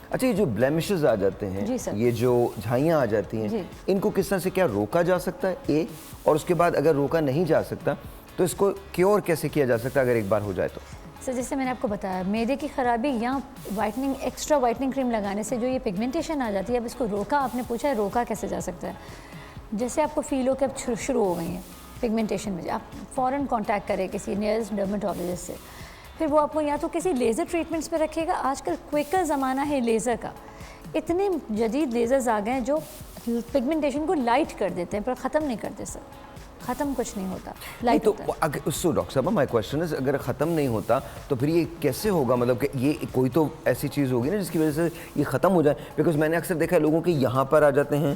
अच्छा, ये जो ब्लेमिशेस आ जाते हैं, जी सर। ये जो झाइयाँ आ जाती हैं, इनको किस तरह से क्या रोका जा सकता है ए, और उसके बाद अगर रोका नहीं जा सकता तो इसको क्योर कैसे किया जा सकता है अगर एक बार हो जाए तो? सर जैसे मैंने आपको बताया, मैदे की ख़राबी या वाइटनिंग, एक्स्ट्रा वाइटनिंग क्रीम लगाने से जो ये पिगमेंटेशन आ जाती है, अब इसको रोका, आपने पूछा है रोका कैसे जा सकता है। जैसे आपको फील हो कि अब शुरू हो गई हैं पिगमेंटेशन में, आप फ़ौरन कांटेक्ट करें किसी नियरेस्ट डर्मेटोलॉजिस्ट से, फिर वो आपको या तो किसी लेज़र ट्रीटमेंट्स पे रखेगा। आजकल क्विकर ज़माना है लेज़र का, इतने जदीद लेज़र्स आ गए हैं जो पिगमेंटेशन को लाइट कर देते हैं पर ख़त्म नहीं करते सर, ख़त्म कुछ नहीं होता, लाइट होता है। अगर सो डॉक्टर साहब, माय क्वेश्चन इज, अगर ख़त्म नहीं होता तो फिर ये कैसे होगा? मतलब कि ये कोई तो ऐसी चीज़ होगी ना जिसकी वजह से ये ख़त्म हो जाए। बिकॉज मैंने अक्सर देखा है लोगों के यहाँ पर आ जाते हैं,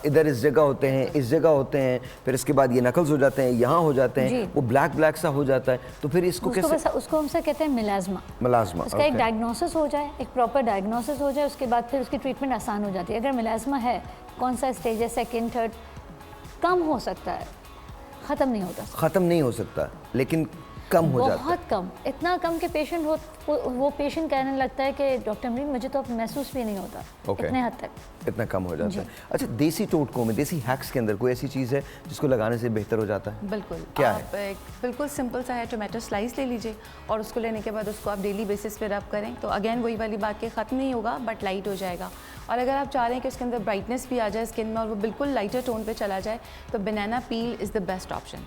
इधर इस जगह होते हैं, इस जगह होते हैं, फिर इसके बाद ये नकल्स हो जाते हैं, यहाँ हो जाते हैं, वो ब्लैक सा हो जाता है, तो फिर इसको कैसे? उसको हमसे कहते हैं मिलाज़मा। मिलाज़मा, उसका एक डायग्नोसिस हो जाए, एक प्रॉपर डायग्नोसिस हो जाए, उसके बाद फिर उसकी ट्रीटमेंट आसान हो जाती है। अगर मिलाज़मा है, कौन सा स्टेज है, सेकेंड, थर्ड, कम हो सकता है, ख़त्म नहीं होता। ख़त्म नहीं हो सकता लेकिन कम हो जाता है, बहुत कम, इतना कम कि पेशेंट वो पेशेंट कहने लगता है कि डॉक्टर अमरीन मुझे तो अब महसूस भी नहीं होता। इतने हद तक इतना कम हो जाता है। अच्छा, देसी टोटकों में, देसी हैक्स के अंदर कोई ऐसी चीज़ है जिसको लगाने से बेहतर हो जाता है? बिल्कुल, क्या आप है? एक बिल्कुल सिंपल सा है, टोमेटो स्लाइस ले लीजिए और उसको लेने के बाद उसको आप डेली बेसिस पे रब करें तो अगेन वही वाली बात कि ख़त्म नहीं होगा बट लाइट हो जाएगा। और अगर आप चाह रहे हैं कि उसके अंदर ब्राइटनेस भी आ जाए स्किन में और वो बिल्कुल लाइटर टोन पे चला जाए तो बनाना पील इज़ द बेस्ट ऑप्शन।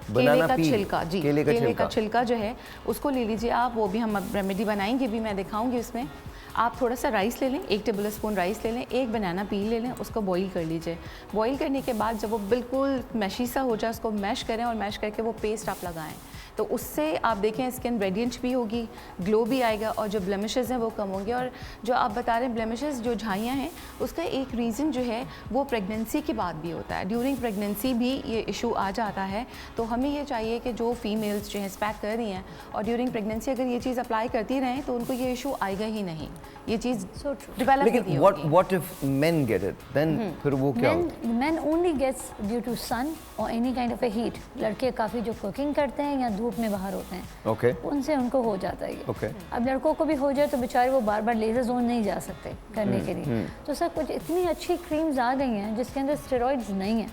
केले का छिलका, जी, केले का छिलका जो है उसको ले लीजिए आप, वो भी हम रेमेडी बनाएंगे भी, मैं दिखाऊंगी उसमें। आप थोड़ा सा राइस ले लें, 1 टेबल स्पून राइस ले लें, एक बनाना पील ले लें, उसको बॉईल कर लीजिए। बॉईल करने के बाद जब वो बिल्कुल मैशी सा हो जाए उसको मैश करें और मैश करके वो पेस्ट आप लगाएं तो उससे आप देखें स्किन रेडिएंट भी होगी, ग्लो भी आएगा और जो ब्लेमिशेस हैं वो कम होंगे। और जो आप बता रहे हैं ब्लेमिशेस, जो झाइयाँ हैं, उसका एक रीज़न जो है वो प्रेगनेंसी के बाद भी होता है। ड्यूरिंग प्रेगनेंसी भी ये इशू आ जाता है, तो हमें ये चाहिए कि जो फीमेल्स जो हैं स्पैक कर रही हैं और ड्यूरिंग प्रेगनेंसी अगर ये चीज़ अप्लाई करती रहें तो उनको ये इशू आएगा ही नहीं, ये चीज़ डेवलप होगी। लेकिन what if men get it, then फिर वो क्या होता है? Men only gets due to sun or any kind of a heat. लड़के काफ़ी जो कुकिंग करते हैं या धूप में बाहर होते हैं, उनसे उनको हो जाता है ये। अब लड़कों को भी हो जाए तो बेचारे वो बार बार लेजर जोन नहीं जा सकते करने के लिए, तो सर कुछ इतनी अच्छी क्रीम्स आ गई हैं जिसके अंदर स्टेरॉइड्स नहीं है,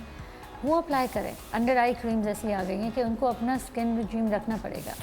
वो अप्लाई करें। अंडर आई क्रीम्स ऐसी आ गई हैं कि उनको अपना स्किन रिजीम रखना पड़ेगा।